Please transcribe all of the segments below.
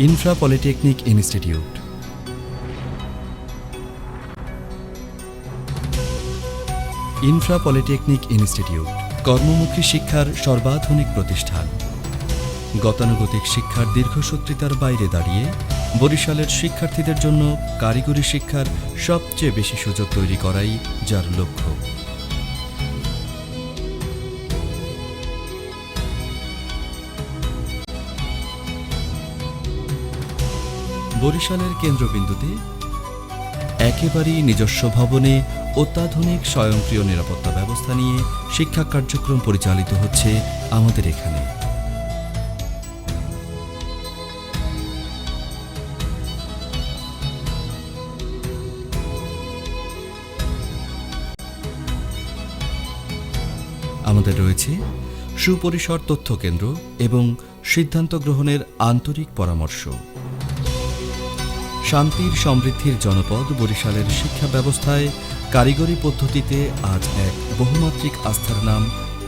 Infra polytechnic institute. Infra polytechnic institute কর্মমুখী শিক্ষার সর্বাধুনিক প্রতিষ্ঠান। গতানুগতিক শিক্ষার দীর্ঘসূত্রিতার বাইরে দাঁড়িয়ে বরিশালের শিক্ষার্থীদের জন্য কারিগরি শিক্ষার সবচেয়ে বেশি সুযোগ তৈরি করাই যার লক্ষ্য। বরিশালের কেন্দ্রবিন্দুতে একেবারেই নিজস্ব ভবনে অত্যাধুনিক স্বয়ংক্রিয় নিরাপত্তা ব্যবস্থা নিয়ে শিক্ষা কার্যক্রম পরিচালিত হচ্ছে আমাদের এখানে। আমাদের রয়েছে সুপরিসর তথ্য কেন্দ্র এবং সিদ্ধান্ত গ্রহণের আন্তরিক পরামর্শ। শান্তির সমৃদ্ধির জনপদ বরিশালের শিক্ষা ব্যবস্থায় কারিগরি পদ্ধতিতে আজ এক বহুমাত্রিক আস্থার নাম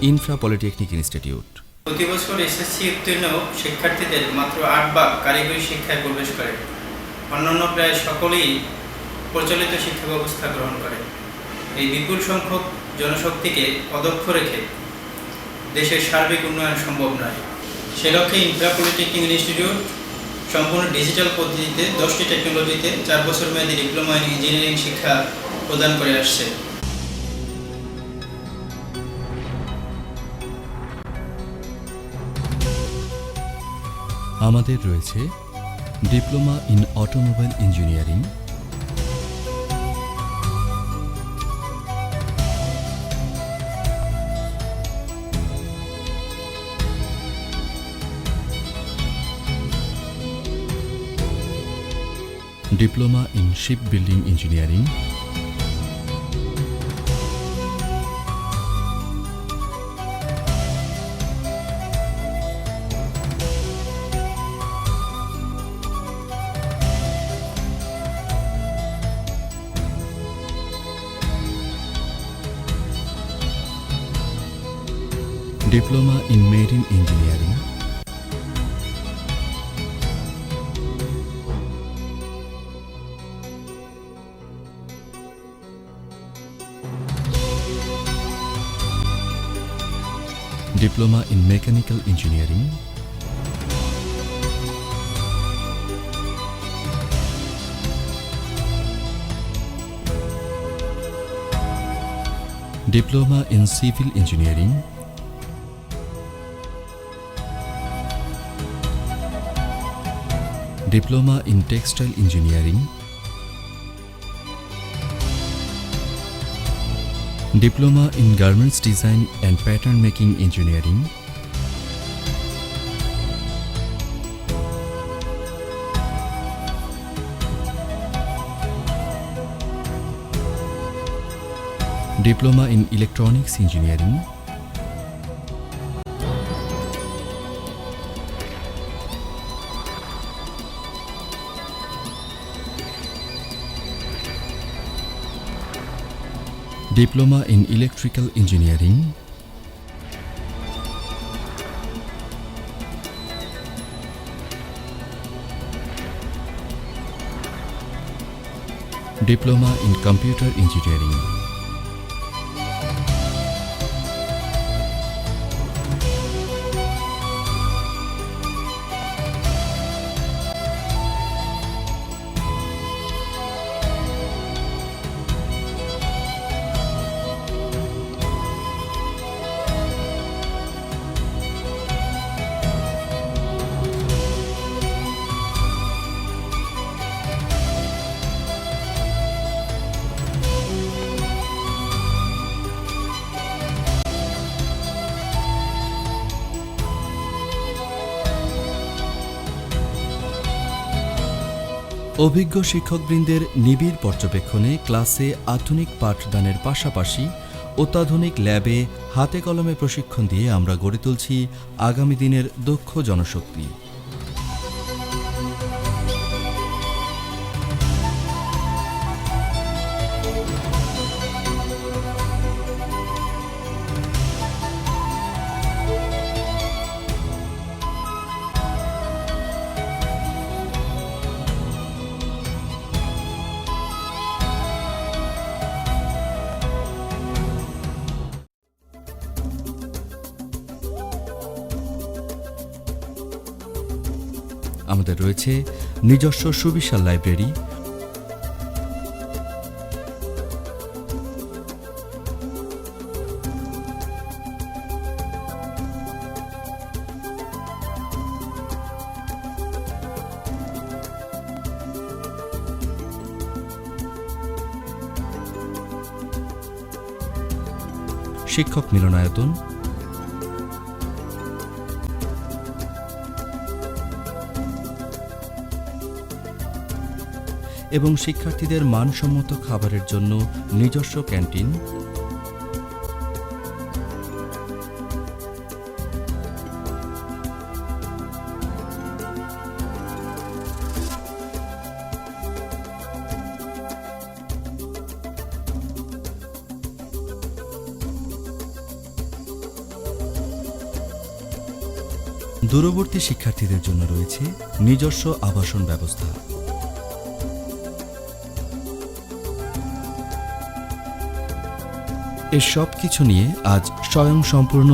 ইনফ্রা পলিটেকনিক ইনস্টিটিউট। প্রতি বছর এসএসসি উত্তীর্ণ শিক্ষার্থীদের মাত্র ৮ ভাগ কারিগরি শিক্ষায় প্রবেশ করে। অন্যান্য প্রায় সকলেই প্রচলিত শিক্ষা ব্যবস্থা গ্রহণ করে। এই বিপুল সংখ্যক জনশক্তিকে অদক্ষ রেখে দেশের সার্বিক উন্নয়ন সম্ভব নয়। সে লক্ষ্যে ইনফ্রা পলিটেকনিক ইনস্টিটিউট সম্পূর্ণ ডিজিটাল পদ্ধতিতে 10টি টেকনোলজিতে 4 বছর মেয়াদী ডিপ্লোমা ইন ইঞ্জিনিয়ারিং শিক্ষা প্রদান করে আসছে। আমাদের রয়েছে diploma in automobile engineering, diploma in ship building engineering, diploma in marine engineering, diploma in mechanical engineering, diploma in civil engineering, diploma in textile engineering, diploma in garments design and pattern making engineering, diploma in electronics engineering, diploma in electrical engineering, diploma in computer engineering, অভিজ্ঞ শিক্ষকবৃন্দের নিবিড় পর্যবেক্ষণে ক্লাসে আধুনিক পাঠদানের পাশাপাশি অত্যাধুনিক ল্যাবে হাতে কলমে প্রশিক্ষণ দিয়ে আমরা গড়ে তুলছি আগামী দিনের দক্ষ জনশক্তি। আমাদের রয়েছে নিজস্ব সুবিশাল লাইব্রেরি, শিক্ষক মিলনায়তন, এবং শিক্ষার্থীদের মানসম্মত খাবারের জন্য নিজস্ব ক্যান্টিন, দূরবর্তী শিক্ষার্থীদের জন্য রয়েছে নিজস্ব আবাসন ব্যবস্থা। এর সব কিছু নিয়ে আজ স্বয়ংসম্পূর্ণ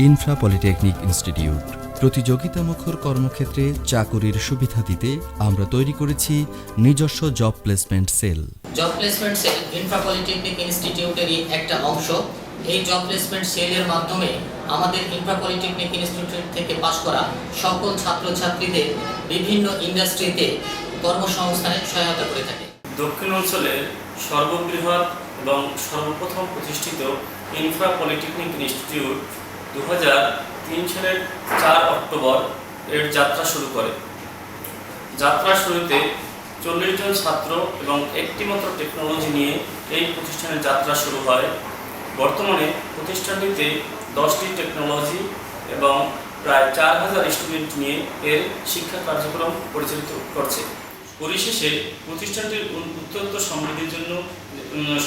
ইনফ্রা পলিটেকনিক ইনস্টিটিউট। প্রতিযোগিতামুখর কর্মক্ষেত্রে চাকুরির সুবিধা দিতে আমরা তৈরি করেছি নিজস্ব job placement cell. Job placement cell infra polytechnic ইনস্টিটিউটেরই একটা অংশ। এই জব প্লেসমেন্ট সেলের মাধ্যমে আমাদের ইনফ্রা পলিটেকনিক ইনস্টিটিউট থেকে পাশ করা সকল ছাত্রছাত্রীদের বিভিন্ন ইন্ডাস্ট্রিতে কর্মসংস্থানে সহায়তা করে থাকে। দক্ষিণ অঞ্চলের সর্ববৃহৎ এবং সর্বপ্রথম প্রতিষ্ঠিত ইনফ্রা পলিটেকনিক ইনস্টিটিউট 2003 সালের 4 অক্টোবর এর যাত্রা শুরু করে। যাত্রা শুরুতে 40 জন ছাত্র এবং একটি মাত্র টেকনোলজি নিয়ে এই প্রতিষ্ঠানের যাত্রা শুরু হয়। বর্তমানে প্রতিষ্ঠানটিতে 10টি টেকনোলজি এবং প্রায় 4000 স্টুডেন্ট নিয়ে এর শিক্ষা কার্যক্রম পরিচালিত করছে। পরিশেষে প্রতিষ্ঠানটির উত্তরোত্তর সমৃদ্ধির জন্য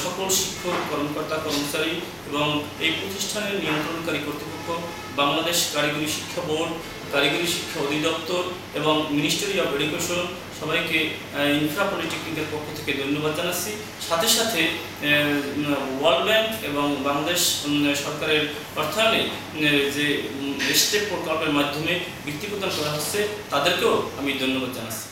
সকল শিক্ষক, কর্মকর্তা, কর্মচারী এবং এই প্রতিষ্ঠানের নিয়ন্ত্রণকারী কর্তৃপক্ষ, বাংলাদেশ কারিগরি শিক্ষা বোর্ড, কারিগরি শিক্ষা অধিদপ্তর এবং মিনিস্ট্রি অফ এডুকেশন সবাইকে ইনফ্রা পলিটেকনিকের পক্ষ থেকে ধন্যবাদ জানাচ্ছি। সাথে সাথে ওয়ার্ল্ড ব্যাংক এবং বাংলাদেশ সরকারের অর্থায়নে যে স্টেপ প্রকল্পের মাধ্যমে বৃত্তি প্রদান করা হচ্ছে তাদেরকেও আমি ধন্যবাদ জানাচ্ছি।